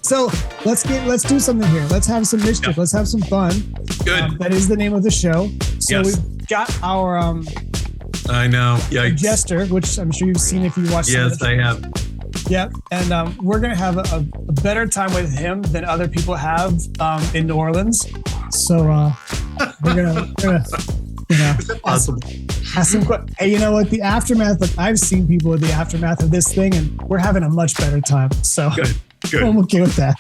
So let's do something here. Let's have some mischief. Let's have some fun. Good. That is the name of the show. So Yes. we've got our I know. Yikes. jester, which I'm sure you've seen if you watch. Yes, I have. Yep. And we're gonna have a better time with him than other people have in New Orleans. So we're gonna Is that possible? ask some questions. Hey, you know what? The aftermath. Look, I've seen people in the aftermath of this thing, and we're having a much better time. So Good. I'm okay with that.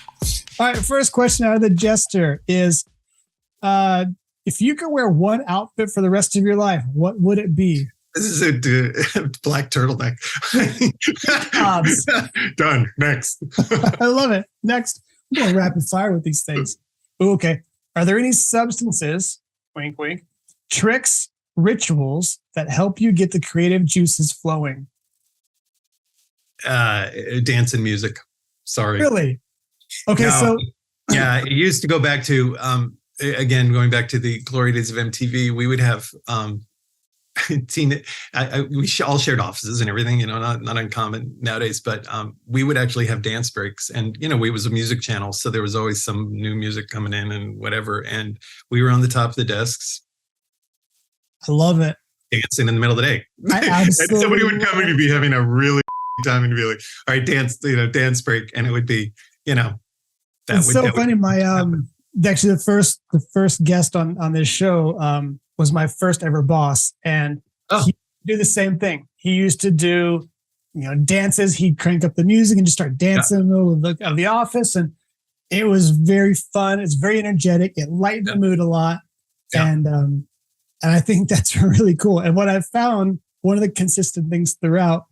All right. First question out of the jester is, if you could wear one outfit for the rest of your life, what would it be? This is a black turtleneck. Done. Next. I love it. Next, I'm going rapid fire with these things. Ooh, okay. Are there any substances, wink, wink, tricks, rituals that help you get the creative juices flowing? Dance and music. Sorry. Really? Okay, No, so yeah, it used to go back to again, going back to the glory days of MTV. We would have all shared offices and everything, not uncommon nowadays, but we would actually have dance breaks, and we was a music channel, so there was always some new music coming in and whatever, and we were on the top of the desks I love it. dancing in the middle of the day. I And absolutely somebody would come in and be having a really time and be like, all right, dance break, and it would be It's so funny. My actually the first guest on this show was my first ever boss, and he do the same thing. He used to do dances. He'd crank up the music and just start dancing in the middle of the office, and it was very fun. It's very energetic. It lightened the mood a lot, and I think that's really cool. And what I've found, one of the consistent things throughout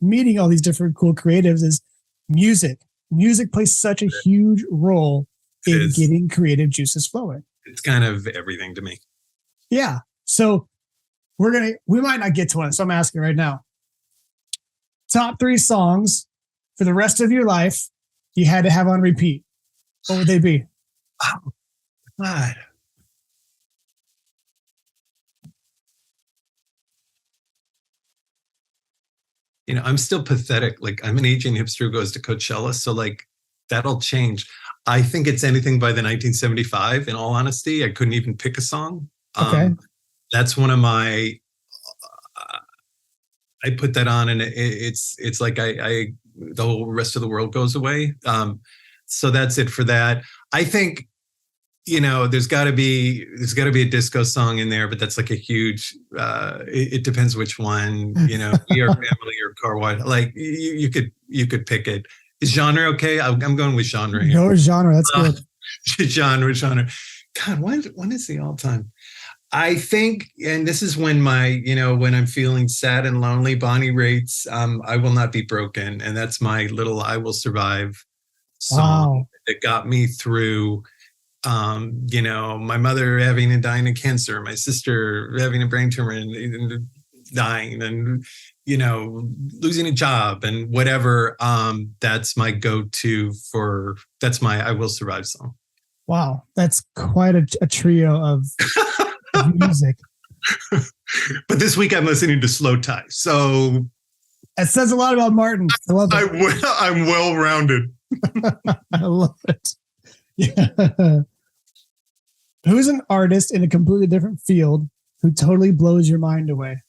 meeting all these different cool creatives is music. Music plays such a huge role in getting creative juices flowing. It's kind of everything to me. Yeah. So we might not get to one. So I'm asking right now. Top 3 songs for the rest of your life you had to have on repeat. What would they be? Oh, God. I'm still pathetic. Like, I'm an aging hipster who goes to Coachella. So that'll change. I think it's anything by the 1975. In all honesty, I couldn't even pick a song. Okay. That's one of my, I put that on, and it's like the whole rest of the world goes away. So that's it for that. I think, there's got to be a disco song in there, but that's like a huge. It depends which one. We Are Family or Car Wide. Like you could pick it. Is genre okay? I'm going with genre here. Go with genre. That's good. Genre. God, when is the all time? I think, and this is when when I'm feeling sad and lonely, Bonnie Raitt's "I Will Not Be Broken," and that's my little "I Will Survive" song that got me through. My mother having and dying of cancer, my sister having a brain tumor and dying, and losing a job and whatever. That's my go-to that's my "I Will Survive" song. Wow, that's quite a trio of music. But this week I'm listening to Slow Tie, so it says a lot about Martin. I love it. I'm well-rounded. I love it. Yeah. Who's an artist in a completely different field who totally blows your mind away?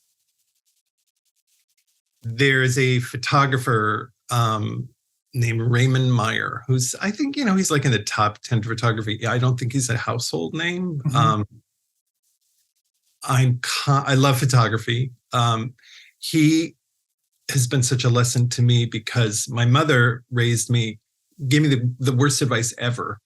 There's a photographer named Raymond Meyer, who's, I think, he's like in the top 10 photography. I don't think he's a household name. Mm-hmm. I love photography. He has been such a lesson to me because my mother gave me the worst advice ever.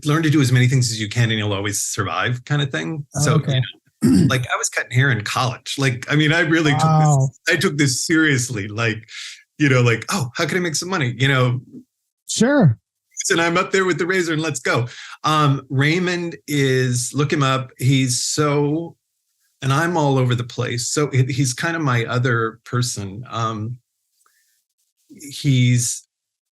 Learn to do as many things as you can and you'll always survive, kind of thing. So, okay. I was cutting hair in college. I really took this seriously. Oh, how can I make some money? Sure. And I'm up there with the razor and let's go. Raymond look him up. And I'm all over the place. So he's kind of my other person. He's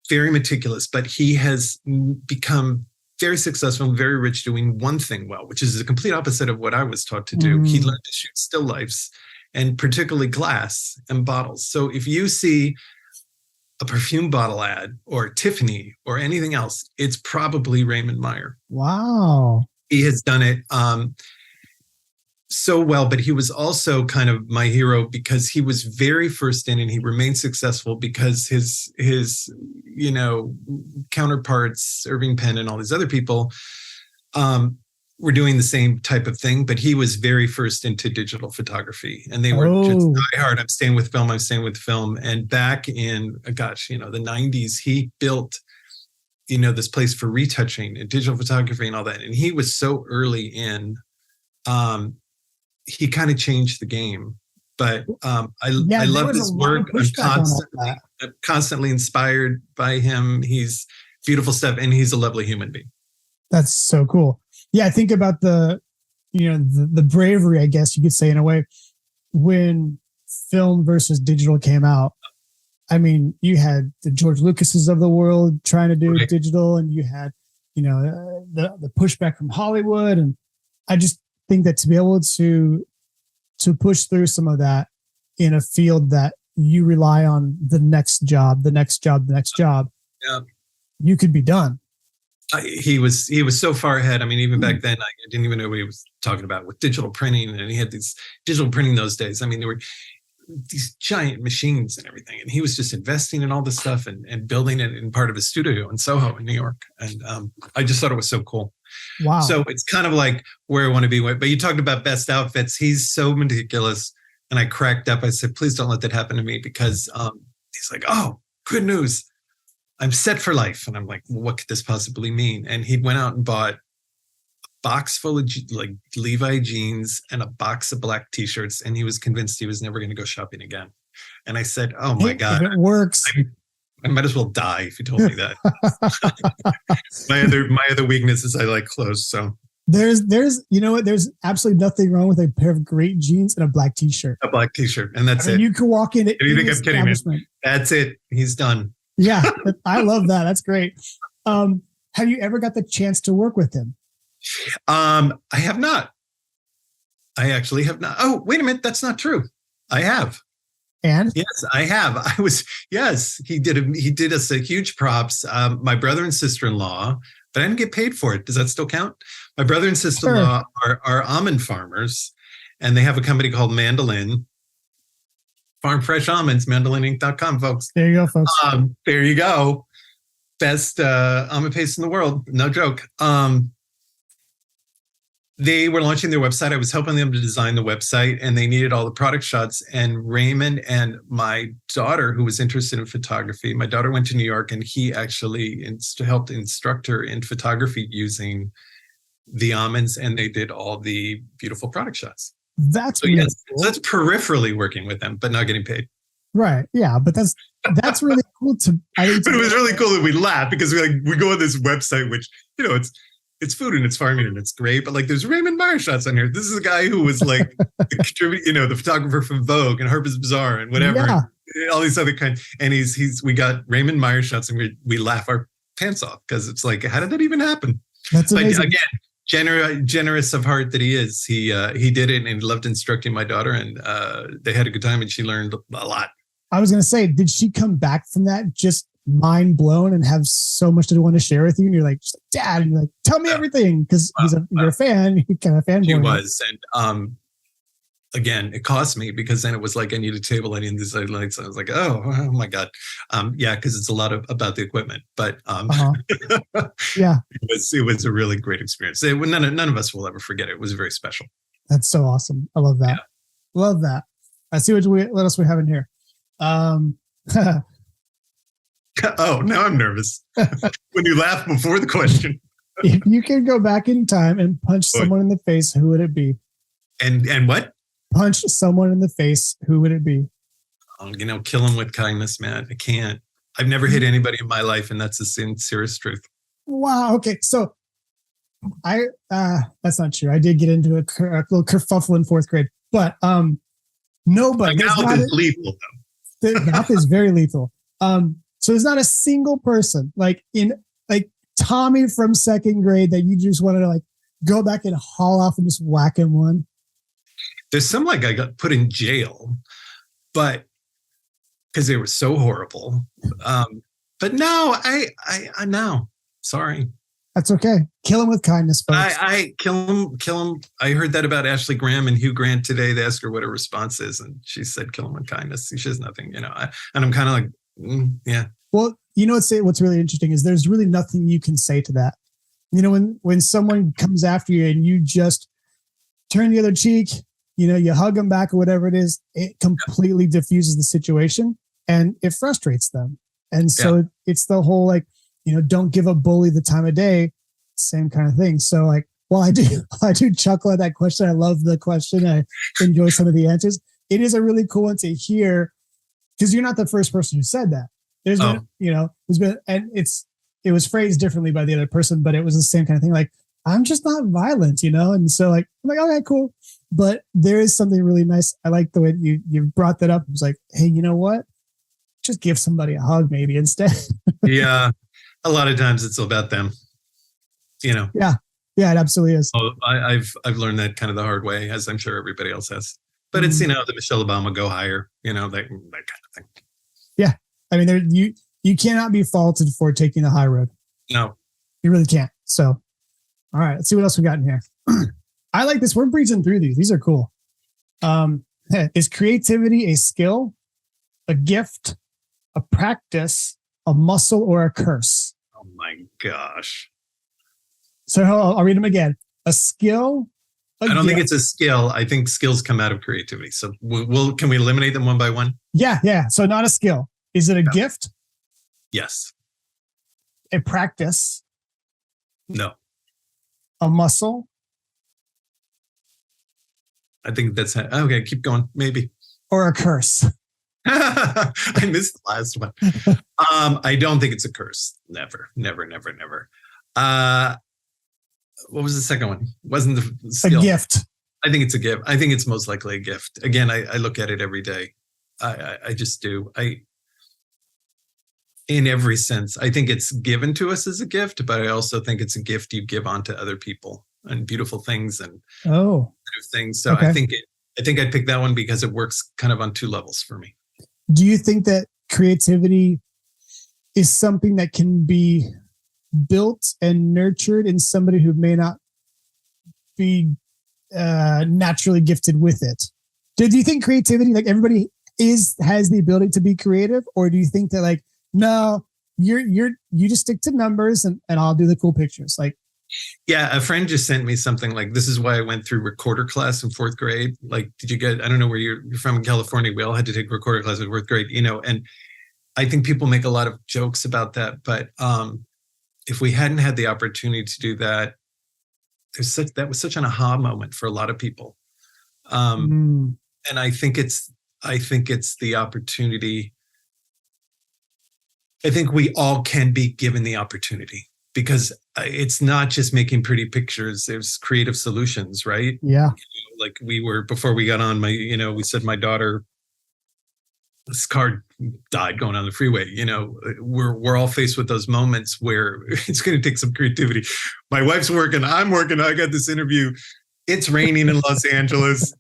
very meticulous, but he has become very successful and very rich doing one thing well, which is the complete opposite of what I was taught to do. He learned to shoot still lifes, and particularly glass and bottles. So if you see a perfume bottle ad or Tiffany or anything else, it's probably Raymond Meyer. Wow. He has done it so well, but he was also kind of my hero because he was very first in, and he remained successful because his counterparts, Irving Penn and all these other people, were doing the same type of thing, but he was very first into digital photography, and they were just diehard. I'm staying with film. And back in, the 90s, he built, this place for retouching and digital photography and all that. And he was so early in, he kind of changed the game. But I love his work. I'm constantly inspired by him. He's beautiful stuff, and he's a lovely human being. That's so cool. Yeah, I think about the bravery, I guess you could say, in a way, when film versus digital came out. I mean, you had the George Lucases of the world trying to do digital, and you had, the pushback from Hollywood. And I just think that to be able to push through some of that in a field that you rely on the next job, yeah, you could be done. He was so far ahead. I mean, even back then, I didn't even know what he was talking about with digital printing. And he had these digital printing those days. I mean, there were these giant machines and everything. And he was just investing in all this stuff and building it in part of his studio in Soho in New York. And I just thought it was so cool. Wow. So it's kind of like where I want to be. But you talked about best outfits. He's so meticulous. And I cracked up. I said, please don't let that happen to me, because he's like, oh, good news. I'm set for life. And I'm like, well, what could this possibly mean? And he went out and bought a box full of Levi jeans and a box of black t-shirts. And he was convinced he was never going to go shopping again. And I said, oh my God, if it works. I might as well die if you told me that. my other weakness is I like clothes. So there's absolutely nothing wrong with a pair of great jeans and a black t-shirt. A black t-shirt. And that's it. You can walk in. If you think I'm kidding me, that's it. He's done. Yeah, I love that. That's great. Have you ever got the chance to work with him? I have not. I actually have not. Oh, wait a minute. That's not true. I have. And? Yes, I have. He did us a huge props. My brother and sister-in-law, but I didn't get paid for it. Does that still count? My brother and sister-in-law are almond farmers, and they have a company called Mandolin. Farm fresh almonds, mandolininc.com, folks. There you go, folks. There you go. Best almond paste in the world. No joke. They were launching their website. I was helping them to design the website, and they needed all the product shots. And Raymond and my daughter, who was interested in photography, my daughter went to New York, and he actually helped instruct her in photography using the almonds, and they did all the beautiful product shots. That's really cool. So that's peripherally working with them, but not getting paid. Right. Yeah. But that's really cool but it was really cool that we laughed because we go on this website, which, it's food and it's farming and it's great, but there's Raymond Meyer shots on here. This is a guy who was the photographer from Vogue and Harper's Bazaar and whatever, and all these other kinds. And we got Raymond Meyer shots, and we laugh our pants off because it's like, how did that even happen? That's amazing. But again, generous of heart that he is. He did it, and he loved instructing my daughter, and they had a good time, and she learned a lot. I was going to say, did she come back from that just mind blown and have so much to want to share with you? And you're like, Dad, and you're like, tell me everything, because you're a fan. You're kind of a fanboy. She was, and again, it cost me because then it was like I need a table, I need these lights. I was like, oh my God, because it's a lot about the equipment. But yeah, it was a really great experience. None of us will ever forget it. It was very special. That's so awesome. I love that. Yeah. Love that. I see what else we have in here. Oh, now I'm nervous. When you laugh before the question. If you could go back in time and punch someone in the face, who would it be? And what? Punch someone in the face, who would it be? Kill him with kindness, man. I can't. I've never hit anybody in my life, and that's the sincerest truth. Wow. Okay. So that's not true. I did get into a little kerfuffle in fourth grade, but nobody. My mouth is lethal, though. The mouth is very lethal. So there's not a single person like Tommy from second grade that you just wanted to go back and haul off and just whack him one. There's some I got put in jail, but because they were so horrible. But no, I no, sorry. That's okay. Kill him with kindness, folks. I kill him. I heard that about Ashley Graham and Hugh Grant today. They asked her what her response is, and she said, "Kill him with kindness." She has nothing, and I'm kind of like, yeah. Well, what's really interesting is there's really nothing you can say to that. When someone comes after you and you just turn the other cheek, you hug them back or whatever it is, it completely diffuses the situation and it frustrates them. And so it's the whole don't give a bully the time of day, same kind of thing. So while I do chuckle at that question, I love the question. I enjoy some of the answers. It is a really cool one to hear because you're not the first person who said that. There's been, and it was phrased differently by the other person, but it was the same kind of thing. Like, I'm just not violent, And so I'm like, okay, cool. But there is something really nice. I like the way you brought that up. It was like, hey, you know what? Just give somebody a hug maybe instead. Yeah. A lot of times it's about them, Yeah. Yeah, it absolutely is. Oh, I've learned that kind of the hard way, as I'm sure everybody else has. But it's, the Michelle Obama go higher, that kind of thing. Yeah. I mean, you cannot be faulted for taking the high road. No. You really can't. So, all right, let's see what else we got in here. I like this. We're breezing through these. These are cool. Is creativity a skill, a gift, a practice, a muscle, or a curse? Oh my gosh. So I'll read them again. A skill. I don't think it's a skill. I think skills come out of creativity. So can we eliminate them one by one? Yeah. So not a skill. Is it a gift? Yes. A practice? No. A muscle? I think that's okay. Keep going. Maybe. Or a curse? I missed the last one. I don't think it's a curse. Never. What was the second one? Wasn't the skill? A gift. I think it's a gift. I think it's most likely a gift. Again, I look at it every day. I just do. In every sense, I think it's given to us as a gift, but I also think it's a gift you give on to other people and beautiful things and things. So okay. I think I'd pick that one because it works kind of on two levels for me. Do you think that creativity is something that can be built and nurtured in somebody who may not be naturally gifted with it? Do you think creativity, like everybody has the ability to be creative, or do you think that no, you just stick to numbers and I'll do the cool pictures? Yeah, a friend just sent me something like, this is why I went through recorder class in fourth grade. Did you get, I don't know where you're from in California. We all had to take recorder class in fourth grade, and I think people make a lot of jokes about that. But if we hadn't had the opportunity to do that, that was such an aha moment for a lot of people. And I think it's the opportunity. I think we all can be given the opportunity, because it's not just making pretty pictures. There's creative solutions, right? Yeah. Before we got on, we said my daughter, this car died going on the freeway. We're all faced with those moments where it's going to take some creativity. My wife's working, I'm working. I got this interview. It's raining in Los Angeles.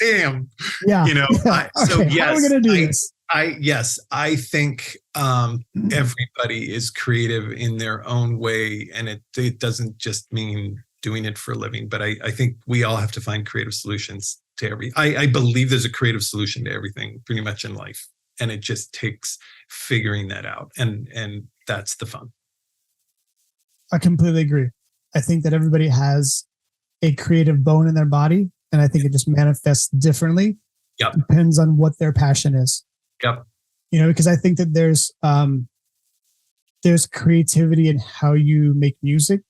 Damn. Yeah. So yes, how are we going to do this? I think everybody is creative in their own way, and it doesn't just mean doing it for a living. But I think we all have to find creative solutions to I believe there's a creative solution to everything pretty much in life, and it just takes figuring that out, and that's the fun. I completely agree. I think that everybody has a creative bone in their body, and I think it just manifests differently. Yep. Depends on what their passion is. Yep. Because I think that there's creativity in how you make music.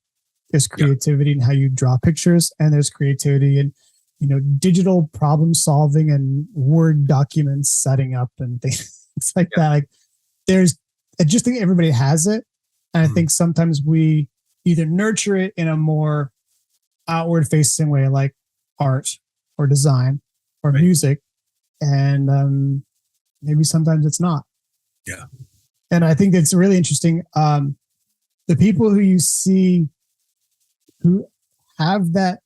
There's creativity in how you draw pictures, and there's creativity in, digital problem solving and Word documents setting up and things like that. I just think everybody has it. And I think sometimes we either nurture it in a more outward facing way, like art or design or music. And, maybe sometimes it's not. Yeah. And I think it's really interesting. The people who you see who have that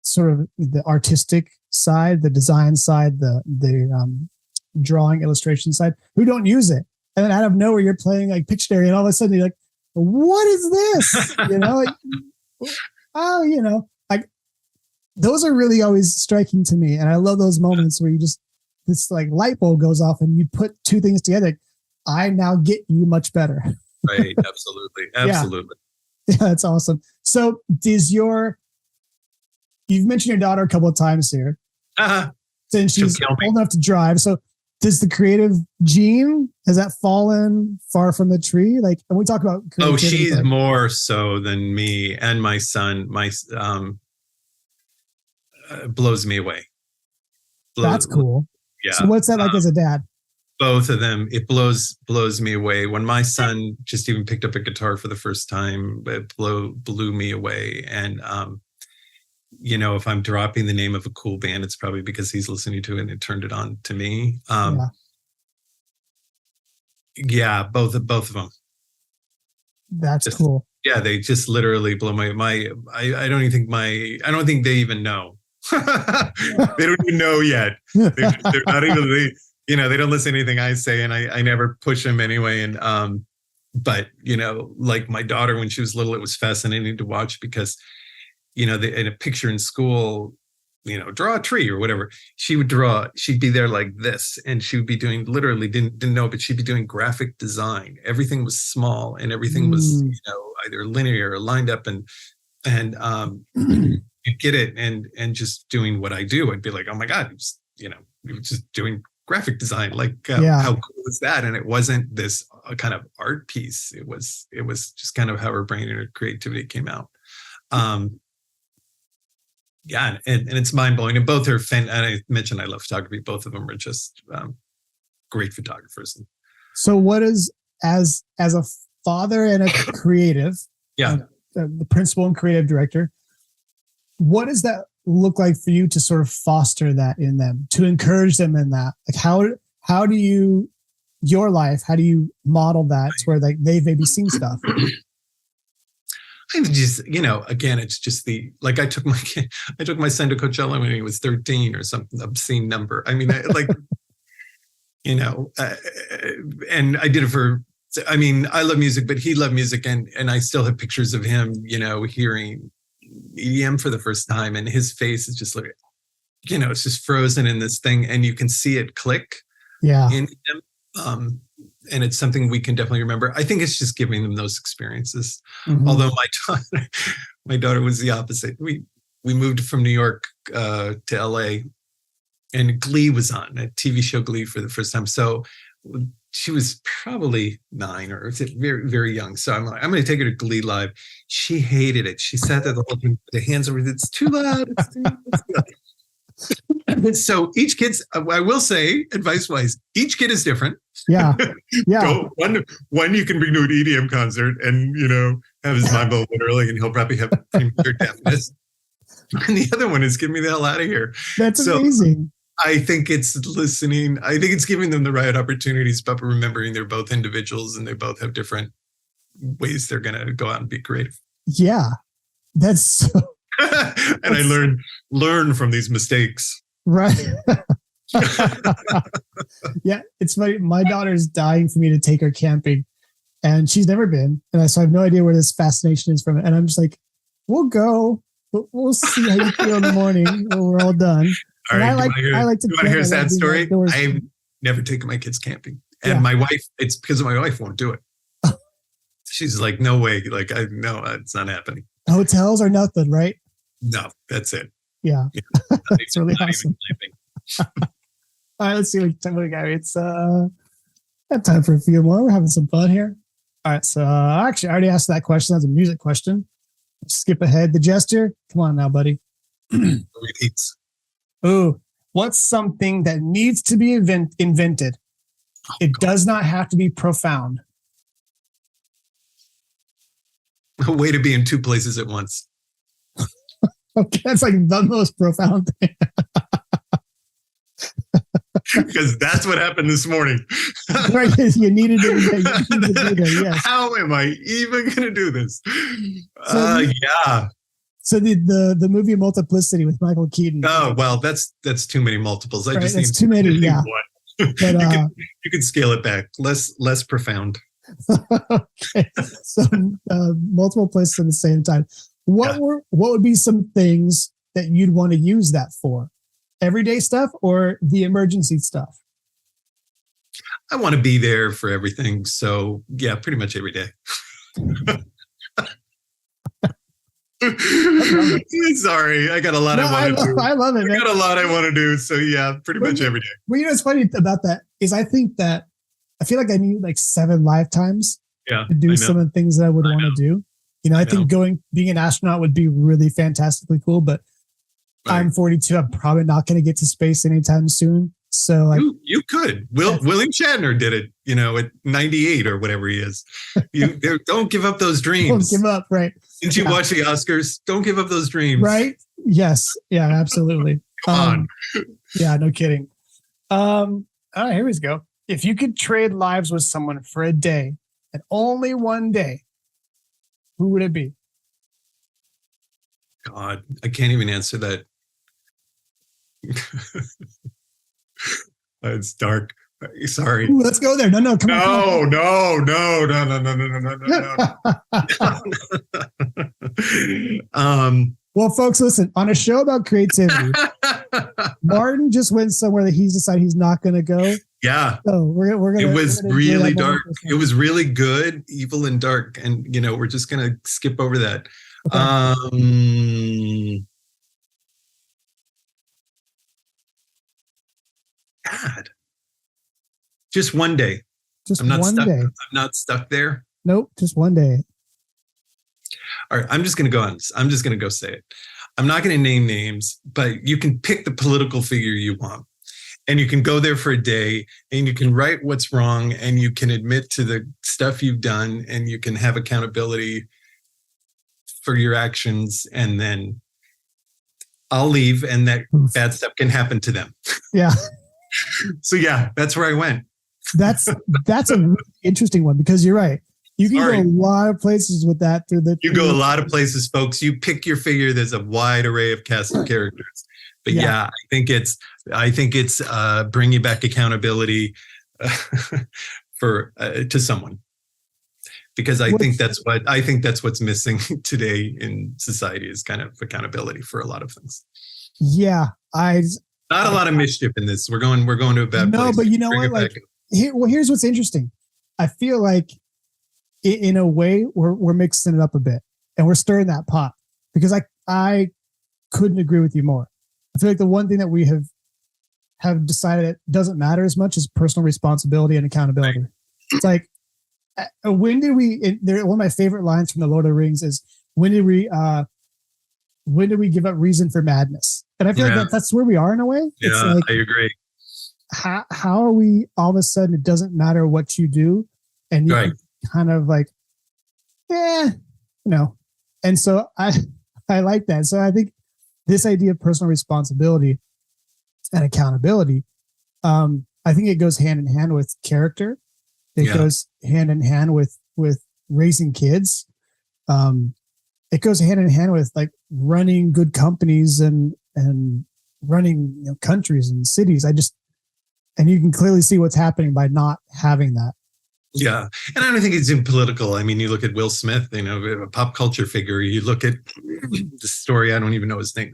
sort of the artistic side, the design side, the drawing illustration side who don't use it. And then out of nowhere, you're playing like Pictionary, and all of a sudden you're like, what is this? Like those are really always striking to me. And I love those moments where you just, this like light bulb goes off and you put two things together. I now get you much better. Right. Absolutely. Absolutely. Yeah, that's awesome. So you've mentioned your daughter a couple of times here. Since she's old enough to drive. So does the creative gene, has that fallen far from the tree? Like, when we talk about she's more so than me and my son. Blows me away. That's cool. Yeah. So what's that like as a dad? Both of them, it blows me away. When my son just even picked up a guitar for the first time, it blew me away. And if I'm dropping the name of a cool band, it's probably because he's listening to it and it turned it on to me. Both of them. That's cool. Yeah, they just literally blow my. I don't think they even know. They don't even know yet. They're not even. They don't listen to anything I say, and I never push them anyway. And but like my daughter when she was little, it was fascinating to watch because. In a picture in school, draw a tree or whatever. She'd be there like this, and she would be doing literally didn't know, but she'd be doing graphic design. Everything was small and everything was, either linear or lined up and you get it. And just doing what I do, I'd be like, oh my God, you were just doing graphic design. Like, how cool is that? And it wasn't this kind of art piece. It was just kind of how her brain and her creativity came out. And it's mind-blowing. And both are and I mentioned I love photography. Both of them are just great photographers. So what is, as a father and a creative, the principal and creative director, what does that look like for you to sort of foster that in them, to encourage them in that? Like how do you, your life, how do you model that to where like they've maybe seen stuff? I just, again, it's just I took my son to Coachella when he was 13 or something obscene number. I mean, and I did it I love music, but he loved music. And I still have pictures of him, hearing EDM for the first time. And his face is just like, it's just frozen in this thing. And you can see it click in him. And it's something we can definitely remember. I think it's just giving them those experiences. Mm-hmm. Although my daughter was the opposite. We moved from New York to LA, and Glee was on, a TV show Glee for the first time. So she was probably 9 or very, very young. So I'm like, I'm going to take her to Glee Live. She hated it. She sat there the whole time, the hands over, it's too loud. It's too loud. So each kid's, I will say, advice-wise, each kid is different. Yeah. One you can bring to an EDM concert and, have his mind blown literally, and he'll probably have premature deafness. And the other one is get me the hell out of here. That's amazing. I think it's listening. I think it's giving them the right opportunities, but remembering they're both individuals and they both have different ways they're going to go out and be creative. Yeah. That's so... And I learn from these mistakes. Right. Yeah, it's funny. My daughter's dying for me to take her camping, and she's never been. And so I have no idea where this fascination is from it. And I'm just like, we'll go. We'll see how you feel in the morning when we're all done. All right. I like to. You want to hear a sad story? I've never taken my kids camping, and my wife. It's because my wife won't do it. She's like, no way. Like, no, it's not happening. Hotels are nothing, right? No, that's it. Yeah. It's really awesome. All right, let's see what time we got. It's I have time for a few more. We're having some fun here. All right, so actually I already asked that question. That's a music question. Skip ahead. The Jester, come on now, buddy. Repeats. Ooh, what's something that needs to be invented? It does not have to be profound. A way to be in two places at once. Okay, that's like the most profound thing. Because that's what happened this morning. Right, you needed it. You needed to do that, yes. How am I even going to do this? So the movie Multiplicity with Michael Keaton. Oh well, that's too many multiples. I just that's too many. Yeah. You can scale it back, less profound. Okay. So multiple places at the same time. What would be some things that you'd want to use that for? Everyday stuff or the emergency stuff? I want to be there for everything. So yeah, pretty much every day. Sorry, I got a lot I want to do. I love it, man. I got a lot I want to do. So yeah, pretty much every day. Well, what's funny about that is I think that I feel like I need like 7 lifetimes to do some of the things that I would want to do. I think being an astronaut would be really fantastically cool, but I'm 42. I'm probably not going to get to space anytime soon. So you could. William Shatner did it, at 98 or whatever he is. Don't give up those dreams. Don't give up, right? Didn't you watch the Oscars? Don't give up those dreams. Right? Yes. Yeah, absolutely. Come on. Yeah, no kidding. All right, here we go. If you could trade lives with someone for a day and only one day, who would it be? God, I can't even answer that. It's dark. Sorry. Ooh, let's go there. No, come on. No. Well, folks, listen, on a show about creativity, Martin just went somewhere that he's decided he's not going to go. Yeah. So we're going to. It was really dark. It was really good, evil, and dark. And, we're just going to skip over that. Okay. God. Just one day. I'm not stuck there. Nope. Just one day. All right. I'm just going to go on. I'm just going to go say it. I'm not going to name names, but you can pick the political figure you want. And you can go there for a day and you can right what's wrong and you can admit to the stuff you've done and you can have accountability for your actions. And then I'll leave and that bad stuff can happen to them. Yeah. So yeah, that's where I went. That's a really interesting one because you're right. You can go a lot of places with that. You go a lot of places, folks. You pick your figure. There's a wide array of cast of characters. But yeah, I think it's bringing back accountability to someone, because I think that's what's missing today in society is kind of accountability for a lot of things. Yeah, not a lot of mischief in this. We're going to a bad place. No, but you know what? Like, here's what's interesting. I feel like in a way we're mixing it up a bit and we're stirring that pot because I couldn't agree with you more. I feel like the one thing that we have decided it doesn't matter as much as personal responsibility and accountability. Right. It's like, when did we? One of my favorite lines from the Lord of the Rings is, "When did we give up reason for madness?" And I feel like that's where we are in a way. Yeah, it's like, I agree. How are we all of a sudden? It doesn't matter what you do, and you can kind of like, And so I like that. So I think this idea of personal responsibility and accountability, I think it goes hand in hand with character. It goes hand in hand with raising kids. It goes hand in hand with like running good companies and running countries and cities. And you can clearly see what's happening by not having that. Yeah. And I don't think it's in political. I mean, you look at Will Smith, a pop culture figure. You look at the story. I don't even know his name.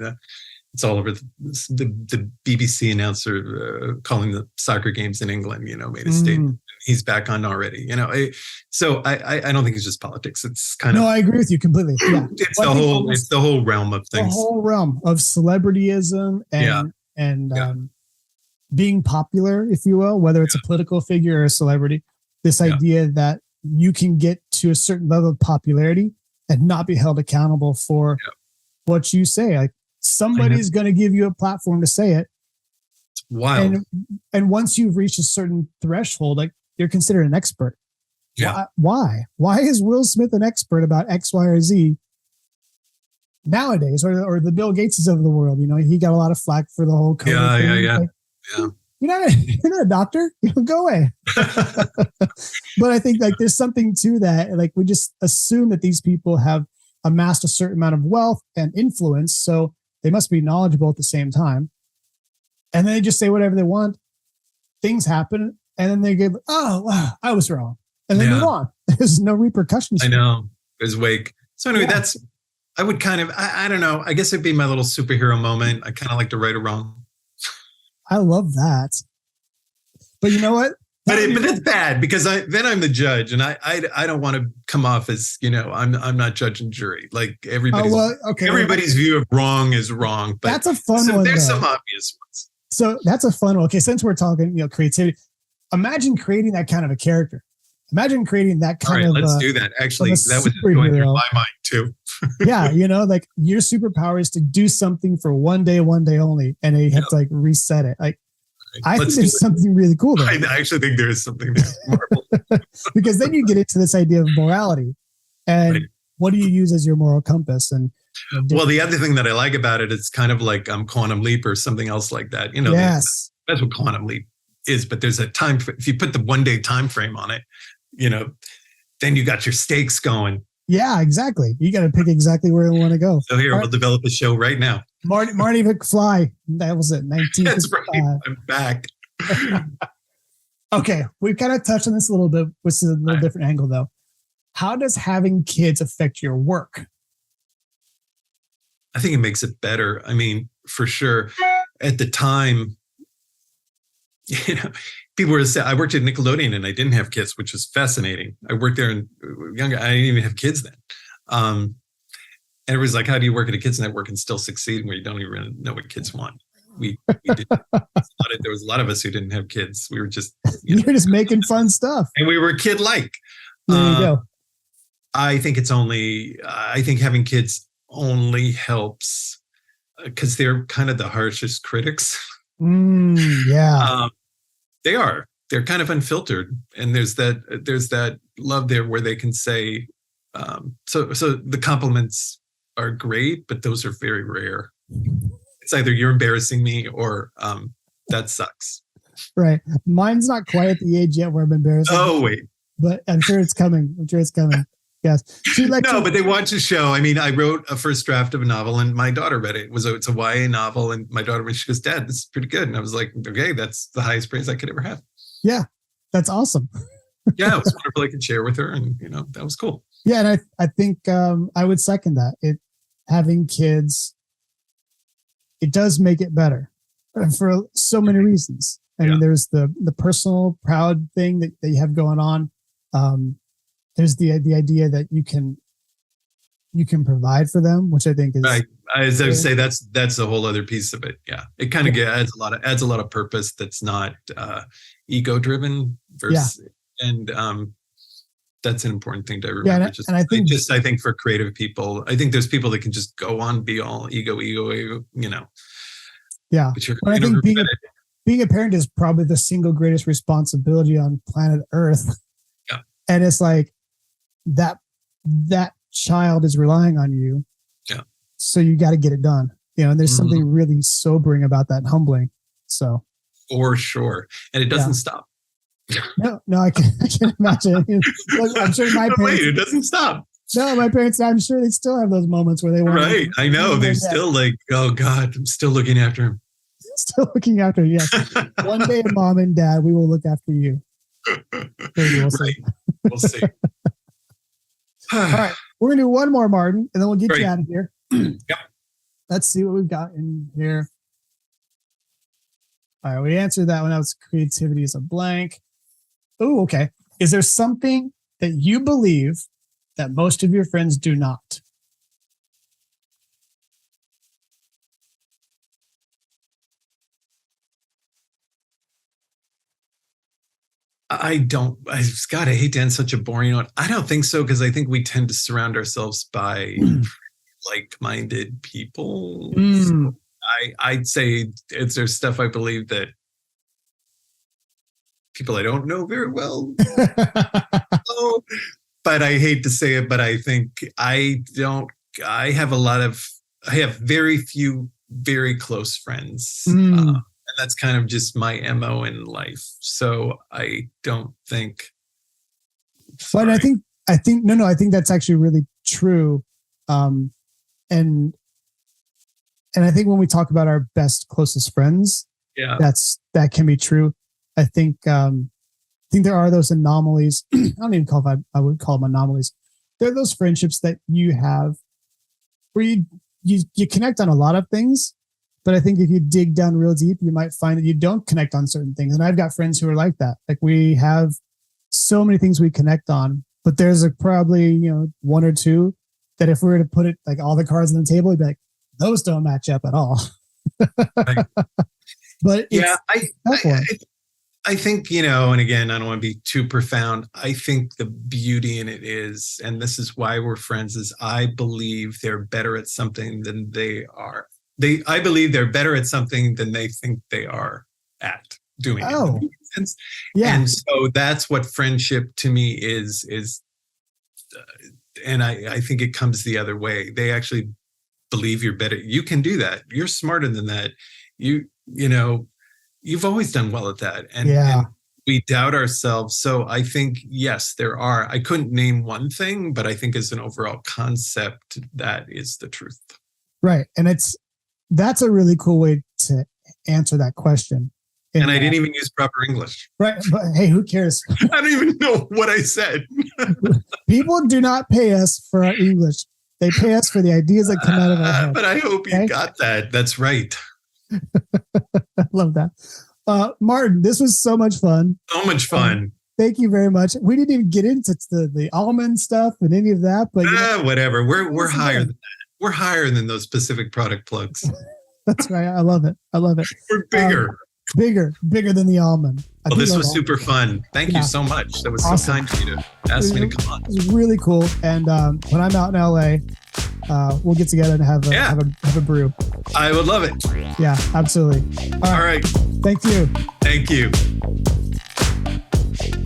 It's all over the BBC announcer calling the soccer games in England, made a statement. He's back on already, So I don't think it's just politics. It's kind of. No, I agree with you completely. Yeah. It's the whole realm of things. The whole realm of celebrityism and being popular, if you will, whether it's a political figure or a celebrity. This idea that you can get to a certain level of popularity and not be held accountable for what you say. Like somebody's going to give you a platform to say it. It's wild. And once you've reached a certain threshold, like you're considered an expert. Yeah. Why? Why is Will Smith an expert about X, Y, or Z nowadays? Or the Bill Gateses of the world? He got a lot of flack for the whole COVID thing. Yeah. Like, You're not a doctor. Go away. But I think like there's something to that. Like we just assume that these people have amassed a certain amount of wealth and influence, so they must be knowledgeable at the same time. And then they just say whatever they want. things happen and then they get, oh, wow, I was wrong. And then move on. There's no repercussions. I know. There's wake. So anyway, I would kind of, I don't know. I guess it'd be my little superhero moment. I kind of like to right or wrong. I love that. But you know what? But it's bad because then I'm the judge, and I don't want to come off as, I'm not judge and jury. Like everybody's view of wrong is wrong. But that's a fun one. There's some obvious ones. So that's a fun one. Okay, since we're talking, creativity, imagine creating that kind of a character. Imagine creating that kind of. Let's do that. Actually, that was going through my mind too. Yeah, like your superpower is to do something for one day only, and they have to like reset it. Like, I think there's something really cool there. I actually think there is something there. Because then you get into this idea of morality, and what do you use as your moral compass? And well, the other thing that I like about it is kind of like Quantum Leap or something else like that. Yes, that's what Quantum Leap is. But there's a time. If you put the 1 day time frame on it, then you got your stakes going. Yeah, exactly. You got to pick exactly where you want to go. So here, we'll develop a show right now. Marty McFly. That was it. 1955. That's right. I'm back. Okay. We've kind of touched on this a little bit, which is a little different angle though. How does having kids affect your work? I think it makes it better. I mean, for sure. At the time, people were saying, I worked at Nickelodeon and I didn't have kids, which was fascinating. I worked there and younger. I didn't even have kids then. And it was like, how do you work at a kids network and still succeed where you don't even really know what kids want? We did. There was a lot of us who didn't have kids. We were just, you're just making fun stuff. And we were kid-like. There you go. I think having kids only helps because they're kind of the harshest critics. Yeah. They are. They're kind of unfiltered, and there's that love there where they can say, so the compliments are great, but those are very rare. It's either you're embarrassing me or that sucks. Right. Mine's not quite at the age yet where I'm embarrassed. Oh wait, but I'm sure it's coming. Yes. But they watch the show. I mean, I wrote a first draft of a novel and my daughter read it. It's a YA novel. And my daughter, when she goes, Dad, this is pretty good. And I was like, okay, that's the highest praise I could ever have. Yeah. That's awesome. Yeah. It was wonderful. I could share with her and, that was cool. Yeah. And I think I would second that. Having kids, it does make it better for so many reasons. I mean, there's the personal proud thing that you have going on. There's the idea that you can provide for them, which I think is right. As I would say, that's a whole other piece of it. Yeah, it kind of adds a lot of purpose that's not ego driven. And that's an important thing to remember. Yeah, I think for creative people, I think there's people that can just go on, be all ego. Yeah, but I think being a parent is probably the single greatest responsibility on planet Earth. Yeah, and it's like that child is relying on you. Yeah. So you got to get it done. And there's something really sobering about that and humbling. So for sure. And it doesn't stop. No, I can imagine. I'm sure my parents. Wait, it doesn't stop. No, my parents, I'm sure they still have those moments where they want right. I know. They're still like, oh God, I'm still looking after him. Still looking after you. Yes. One day, Mom and Dad, we will look after you. We'll see. We'll see. All right. We're going to do one more, Martin, and then we'll get you out of here. Yep. Let's see what we've got in here. All right. We answered that one. That was creativity is a blank. Oh, okay. Is there something that you believe that most of your friends do not? I hate to end such a boring note. I don't think so, because I think we tend to surround ourselves by like-minded people. So I'd say there's stuff I believe that people I don't know very well. But I hate to say it, but I think I have very few very close friends. And that's kind of just my MO in life. So I don't think. But I think that's actually really true. And I think when we talk about our best, closest friends, that can be true. I think there are those anomalies. I don't even call I would call them anomalies. They're those friendships that you have where you connect on a lot of things, but I think if you dig down real deep, you might find that you don't connect on certain things. And I've got friends who are like that. Like we have so many things we connect on, but there's probably, one or two that if we were to put it like all the cards on the table, you'd be like, those don't match up at all. Right. But yeah, I think, and again, I don't want to be too profound. I think the beauty in it is, and this is why we're friends, is I believe they're better at something than they are. I believe they're better at something than they think they are at doing it. Yeah. And so that's what friendship to me is, and I think it comes the other way. They actually believe you're better. You can do that. You're smarter than that. You've always done well at that. And we doubt ourselves. So I think, yes, there are. I couldn't name one thing, but I think as an overall concept, that is the truth. Right. And that's a really cool way to answer that question. And I didn't even use proper English. Right. But hey, who cares? I don't even know what I said. People do not pay us for our English. They pay us for the ideas that come out of our head. But I hope you got that. That's right. I love that. Martin, this was so much fun. So much fun. Thank you very much. We didn't even get into the almond stuff and any of that, but whatever. We're higher than that. We're higher than those specific product plugs. That's right. I love it. We're bigger. Bigger than the almond. Well, this was super fun. Thank you so much. That was awesome. So kind of you to ask me to come on. It was really cool. And when I'm out in LA, we'll get together and have a brew. I would love it. Yeah, absolutely. All right. Thank you. Thank you.